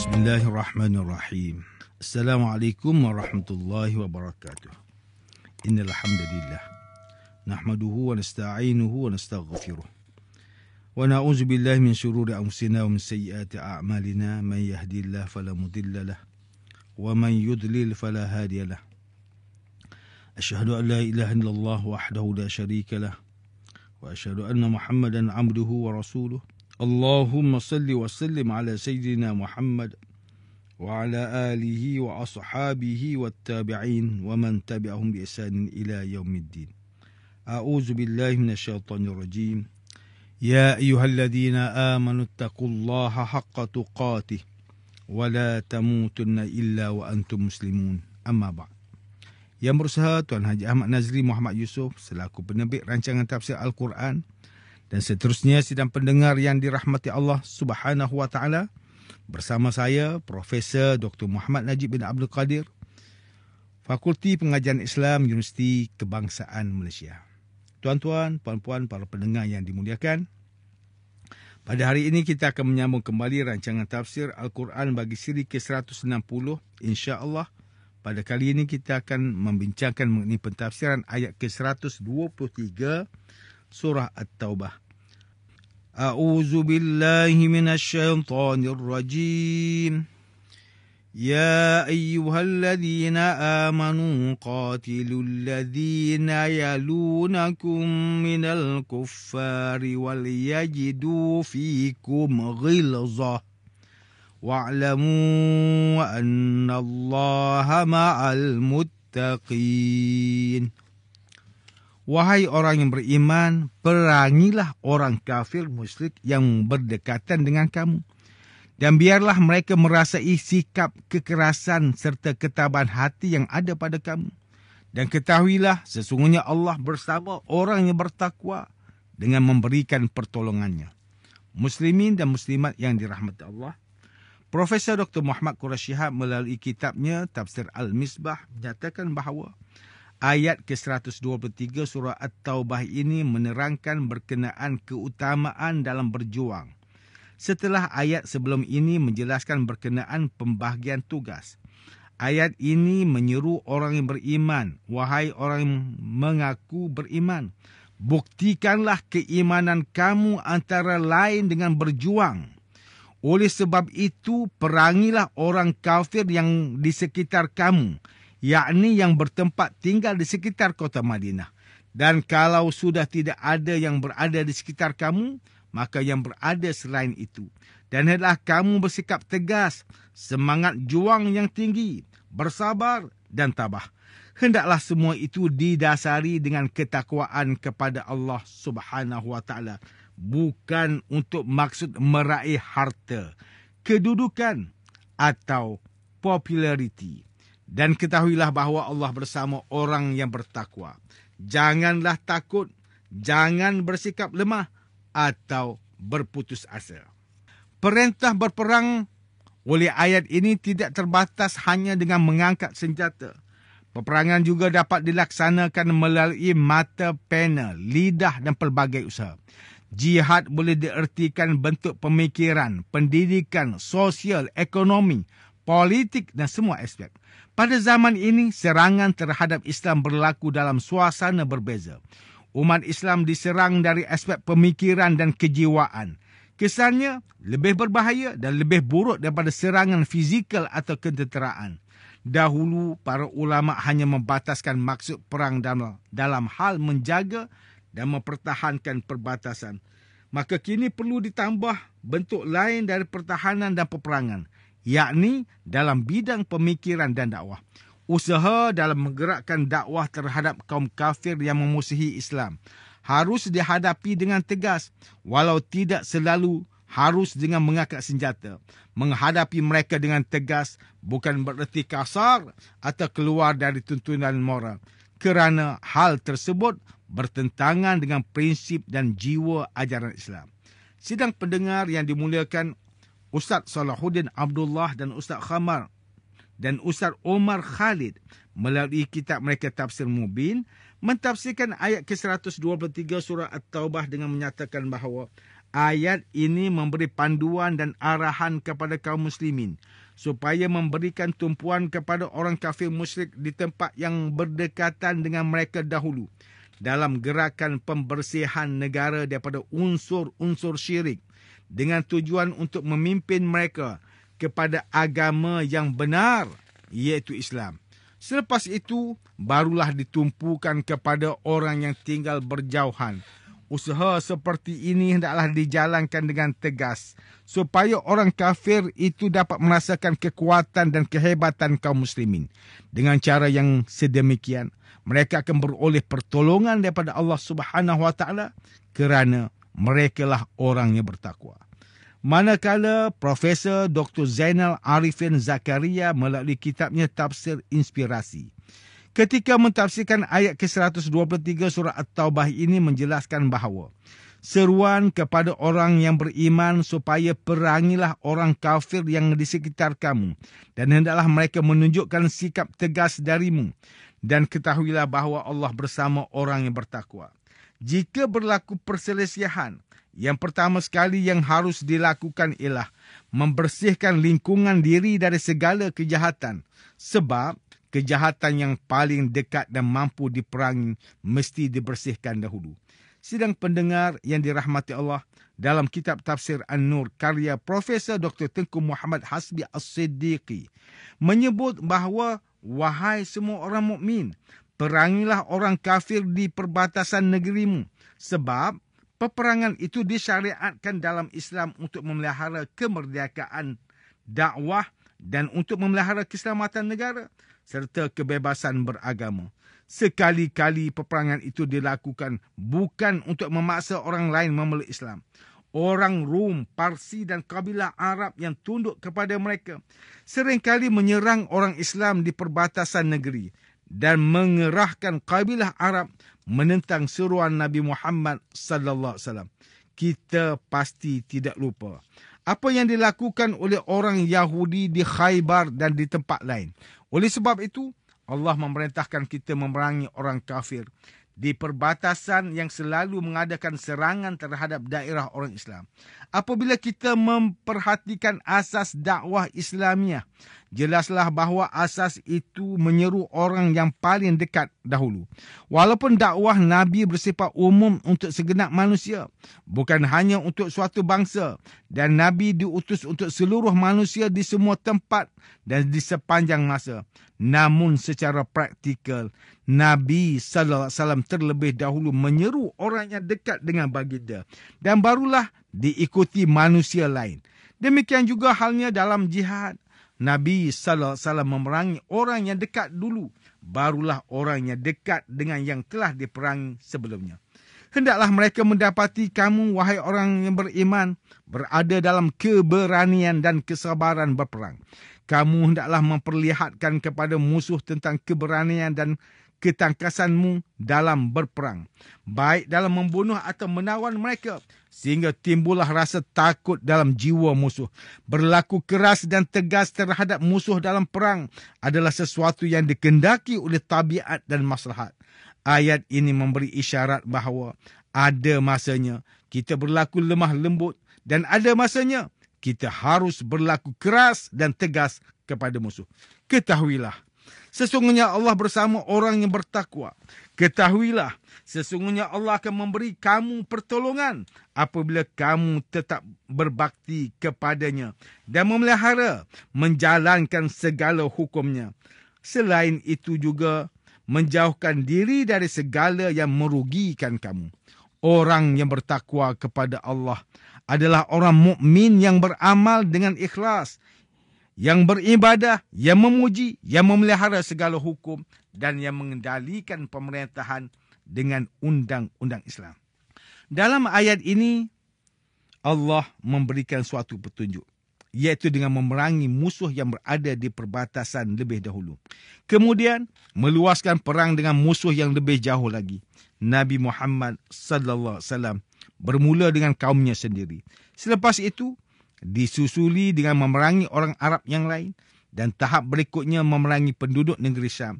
Bismillahirrahmanirrahim. Assalamualaikum warahmatullahi wabarakatuh. Innal hamdalillah nahmaduhu wa nasta'inuhu wa nastaghfiruh. Wa na'udzu billahi min shururi anfusina wa min sayyiati a'malina. Man yahdihillahu fala mudilla lahu wa man yudlil fala hadiya lahu. Asyhadu an la ilaha illallah wahdahu la syarika lahu wa asyhadu anna Muhammadan 'abduhu wa rasuluh. Allahumma salli wa sallim ala sayyidina Muhammad wa ala alihi wa ashabihi wa tabi'in wa man tabi'ahum bi ihsanin ila yaumiddin. A'udzu billahi minasyaitonir rajim. Ya ayyuhalladzina amanu taqullaha haqqa tuqatih wa la tamutunna illa wa antum muslimun. Amma ba'd. Yang berusaha Tuan Haji Ahmad Nazri Muhammad Yusof selaku penerbit rancangan tafsir Al-Quran dan seterusnya sidang pendengar yang dirahmati Allah Subhanahu wa taala, bersama saya Profesor Dr. Muhammad Najib bin Abdul Qadir, Fakulti Pengajian Islam Universiti Kebangsaan Malaysia. Tuan-tuan, puan-puan, para pendengar yang dimuliakan, pada hari ini kita akan menyambung kembali rancangan tafsir Al-Quran bagi siri ke-160 insya-Allah. Pada kali ini kita akan membincangkan mengenai pentafsiran ayat ke-123 surah At-Taubah. A'udzu billahi minasyaitonir rajim. Ya ayyuhalladzina amanu qatilul ladzina yalunakum minal kuffari wal yajidu fikum ghilzah. Wa'lamu annallaha ma'al muttaqin. Wahai orang yang beriman, perangilah orang kafir musyrik yang berdekatan dengan kamu. Dan biarlah mereka merasai sikap kekerasan serta ketabahan hati yang ada pada kamu. Dan ketahuilah sesungguhnya Allah bersama orang yang bertakwa dengan memberikan pertolongannya. Muslimin dan muslimat yang dirahmati Allah, Profesor Dr. Muhammad Quraisy Shihab melalui kitabnya Tafsir Al-Misbah menyatakan bahawa ayat ke-123 surah At-Taubah ini menerangkan berkenaan keutamaan dalam berjuang. Setelah ayat sebelum ini menjelaskan berkenaan pembahagian tugas. Ayat ini menyeru orang yang beriman, wahai orang yang mengaku beriman, buktikanlah keimanan kamu antara lain dengan berjuang. Oleh sebab itu, perangilah orang kafir yang di sekitar kamu, yakni yang bertempat tinggal di sekitar kota Madinah. Dan kalau sudah tidak ada yang berada di sekitar kamu, maka yang berada selain itu. Dan hendaklah kamu bersikap tegas, semangat juang yang tinggi, bersabar dan tabah. Hendaklah semua itu didasari dengan ketakwaan kepada Allah Subhanahu wa taala, bukan untuk maksud meraih harta, kedudukan atau populariti. Dan ketahuilah bahawa Allah bersama orang yang bertakwa. Janganlah takut, jangan bersikap lemah atau berputus asa. Perintah berperang oleh ayat ini tidak terbatas hanya dengan mengangkat senjata. Peperangan juga dapat dilaksanakan melalui mata, pena, lidah dan pelbagai usaha. Jihad boleh diertikan bentuk pemikiran, pendidikan, sosial, ekonomi, politik dan semua aspek. Pada zaman ini, serangan terhadap Islam berlaku dalam suasana berbeza. Umat Islam diserang dari aspek pemikiran dan kejiwaan. Kesannya lebih berbahaya dan lebih buruk daripada serangan fizikal atau ketenteraan. Dahulu, para ulama hanya membataskan maksud perang dalam hal menjaga dan mempertahankan perbatasan. Maka kini perlu ditambah bentuk lain dari pertahanan dan peperangan, yakni dalam bidang pemikiran dan dakwah. Usaha dalam menggerakkan dakwah terhadap kaum kafir yang memusuhi Islam harus dihadapi dengan tegas, walau tidak selalu harus dengan mengangkat senjata. Menghadapi mereka dengan tegas bukan bererti kasar atau keluar dari tuntunan moral, kerana hal tersebut bertentangan dengan prinsip dan jiwa ajaran Islam. Sidang pendengar yang dimuliakan, Ustaz Salahuddin Abdullah dan Ustaz Khamar dan Ustaz Omar Khalid melalui kitab mereka Tafsir Mubin mentafsirkan ayat ke-123 surah At-Taubah dengan menyatakan bahawa Ayat ini memberi panduan dan arahan kepada kaum muslimin supaya memberikan tumpuan kepada orang kafir musyrik di tempat yang berdekatan dengan mereka dahulu dalam gerakan pembersihan negara daripada unsur-unsur syirik dengan tujuan untuk memimpin mereka kepada agama yang benar, iaitu Islam. Selepas itu, barulah ditumpukan kepada orang yang tinggal berjauhan. Usaha seperti ini hendaklah dijalankan dengan tegas supaya orang kafir itu dapat merasakan kekuatan dan kehebatan kaum muslimin. Dengan cara yang sedemikian, mereka akan beroleh pertolongan daripada Allah Subhanahu Wa Taala kerana merekalah orang yang bertakwa. Manakala Profesor Dr. Zainal Arifin Zakaria melalui kitabnya Tafsir Inspirasi, ketika mentafsirkan ayat ke-123 surah At-Taubah ini menjelaskan bahawa seruan kepada orang yang beriman supaya perangilah orang kafir yang di sekitar kamu dan hendaklah mereka menunjukkan sikap tegas darimu dan ketahuilah bahawa Allah bersama orang yang bertakwa. Jika berlaku perselisihan, yang pertama sekali yang harus dilakukan ialah membersihkan lingkungan diri dari segala kejahatan. Sebab kejahatan yang paling dekat dan mampu diperangi mesti dibersihkan dahulu. Sidang pendengar yang dirahmati Allah, dalam kitab Tafsir An-Nur karya Profesor Dr. Tengku Muhammad Hasbi As-Siddiqi menyebut bahawa, wahai semua orang mukmin, perangilah orang kafir di perbatasan negerimu. Sebab peperangan itu disyariatkan dalam Islam untuk memelihara kemerdekaan dakwah dan untuk memelihara keselamatan negara serta kebebasan beragama. Sekali-kali peperangan itu dilakukan bukan untuk memaksa orang lain memeluk Islam. Orang Rom, Parsi dan kabilah Arab yang tunduk kepada mereka seringkali menyerang orang Islam di perbatasan negeri dan mengerahkan kabilah Arab menentang seruan Nabi Muhammad sallallahu alaihi wasallam. Kita pasti tidak lupa apa yang dilakukan oleh orang Yahudi di Khaybar dan di tempat lain. Oleh sebab itu, Allah memerintahkan kita memerangi orang kafir di perbatasan yang selalu mengadakan serangan terhadap daerah orang Islam. Apabila kita memperhatikan asas dakwah Islamiah, jelaslah bahawa asas itu menyeru orang yang paling dekat dahulu. Walaupun dakwah Nabi bersifat umum untuk segenap manusia, bukan hanya untuk suatu bangsa, dan Nabi diutus untuk seluruh manusia di semua tempat dan di sepanjang masa. Namun secara praktikal, Nabi sallallahu alaihi wasallam terlebih dahulu menyeru orang yang dekat dengan baginda dan barulah diikuti manusia lain. Demikian juga halnya dalam jihad. Nabi sallallahu alaihi wasallam memerangi orang yang dekat dulu, barulah orang yang dekat dengan yang telah diperangi sebelumnya. Hendaklah mereka mendapati kamu, wahai orang yang beriman, berada dalam keberanian dan kesabaran berperang. Kamu hendaklah memperlihatkan kepada musuh tentang keberanian dan ketangkasanmu dalam berperang, baik dalam membunuh atau menawan mereka, sehingga timbullah rasa takut dalam jiwa musuh. Berlaku keras dan tegas terhadap musuh dalam perang adalah sesuatu yang dikehendaki oleh tabiat dan maslahat. Ayat ini memberi isyarat bahawa ada masanya kita berlaku lemah lembut dan ada masanya kita harus berlaku keras dan tegas kepada musuh. Ketahuilah, sesungguhnya Allah bersama orang yang bertakwa. Ketahuilah, sesungguhnya Allah akan memberi kamu pertolongan apabila kamu tetap berbakti kepadanya dan memelihara, menjalankan segala hukumnya. Selain itu juga, menjauhkan diri dari segala yang merugikan kamu. Orang yang bertakwa kepada Allah adalah orang mukmin yang beramal dengan ikhlas, yang beribadah, yang memuji, yang memelihara segala hukum dan yang mengendalikan pemerintahan dengan undang-undang Islam. Dalam ayat ini, Allah memberikan suatu petunjuk, iaitu dengan memerangi musuh yang berada di perbatasan lebih dahulu. Kemudian, meluaskan perang dengan musuh yang lebih jauh lagi. Nabi Muhammad sallallahu alaihi wasallam bermula dengan kaumnya sendiri. Selepas itu, disusuli dengan memerangi orang Arab yang lain dan tahap berikutnya memerangi penduduk negeri Syam.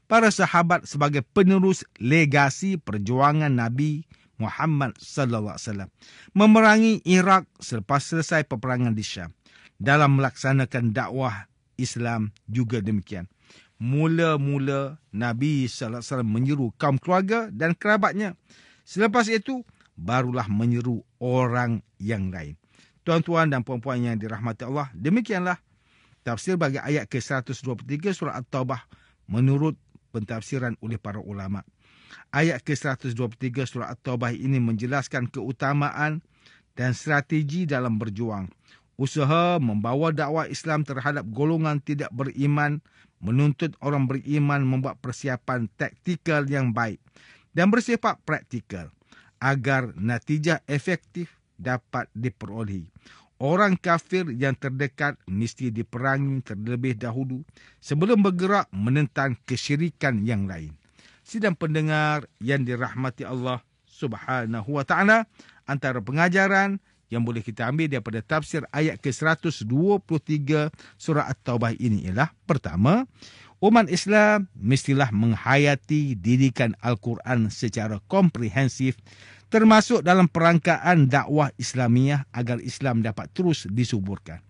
Para sahabat sebagai penerus legasi perjuangan Nabi Muhammad sallallahu alaihi wasallam memerangi Iraq selepas selesai peperangan di Syam. Dalam melaksanakan dakwah Islam juga demikian. Mula-mula Nabi sallallahu alaihi wasallam menyeru kaum keluarga dan kerabatnya. Selepas itu barulah menyeru orang yang lain. Tuan-tuan dan puan-puan yang dirahmati Allah, demikianlah tafsir bagi ayat ke-123 surah At-Taubah menurut pentafsiran oleh para ulama. Ayat ke-123 surah At-Taubah ini menjelaskan keutamaan dan strategi dalam berjuang. Usaha membawa dakwah Islam terhadap golongan tidak beriman, menuntut orang beriman membuat persiapan taktikal yang baik dan bersifat praktikal agar natijah efektif dapat diperolehi. Orang kafir yang terdekat mesti diperangi terlebih dahulu sebelum bergerak menentang kesyirikan yang lain. Sidang pendengar yang dirahmati Allah Subhanahu wa taala, antara pengajaran yang boleh kita ambil daripada tafsir ayat ke-123 surah At-Taubah ini ialah, pertama, umat Islam mestilah menghayati didikan Al-Quran secara komprehensif, termasuk dalam perangkaan dakwah Islamiah agar Islam dapat terus disuburkan.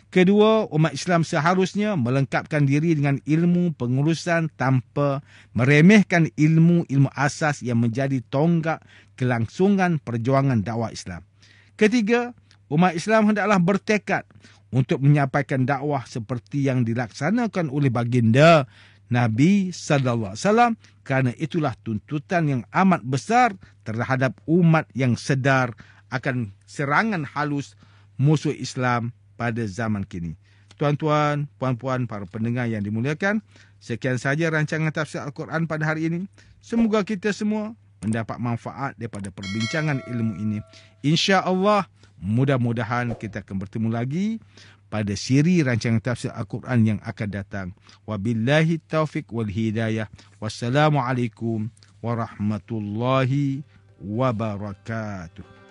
Kedua, umat Islam seharusnya melengkapkan diri dengan ilmu pengurusan tanpa meremehkan ilmu-ilmu asas yang menjadi tonggak kelangsungan perjuangan dakwah Islam. Ketiga, umat Islam hendaklah bertekad untuk menyampaikan dakwah seperti yang dilaksanakan oleh baginda Nabi sallallahu alaihi wasallam, kerana itulah tuntutan yang amat besar terhadap umat yang sedar akan serangan halus musuh Islam pada zaman kini. Tuan-tuan, puan-puan, para pendengar yang dimuliakan, sekian saja rancangan tafsir Al-Quran pada hari ini. Semoga kita semua mendapat manfaat daripada perbincangan ilmu ini. Insya-Allah, mudah-mudahan kita akan bertemu lagi pada siri rancangan tafsir Al-Quran yang akan datang. Wabillahi taufiq wal hidayah. Wassalamualaikum warahmatullahi wabarakatuh.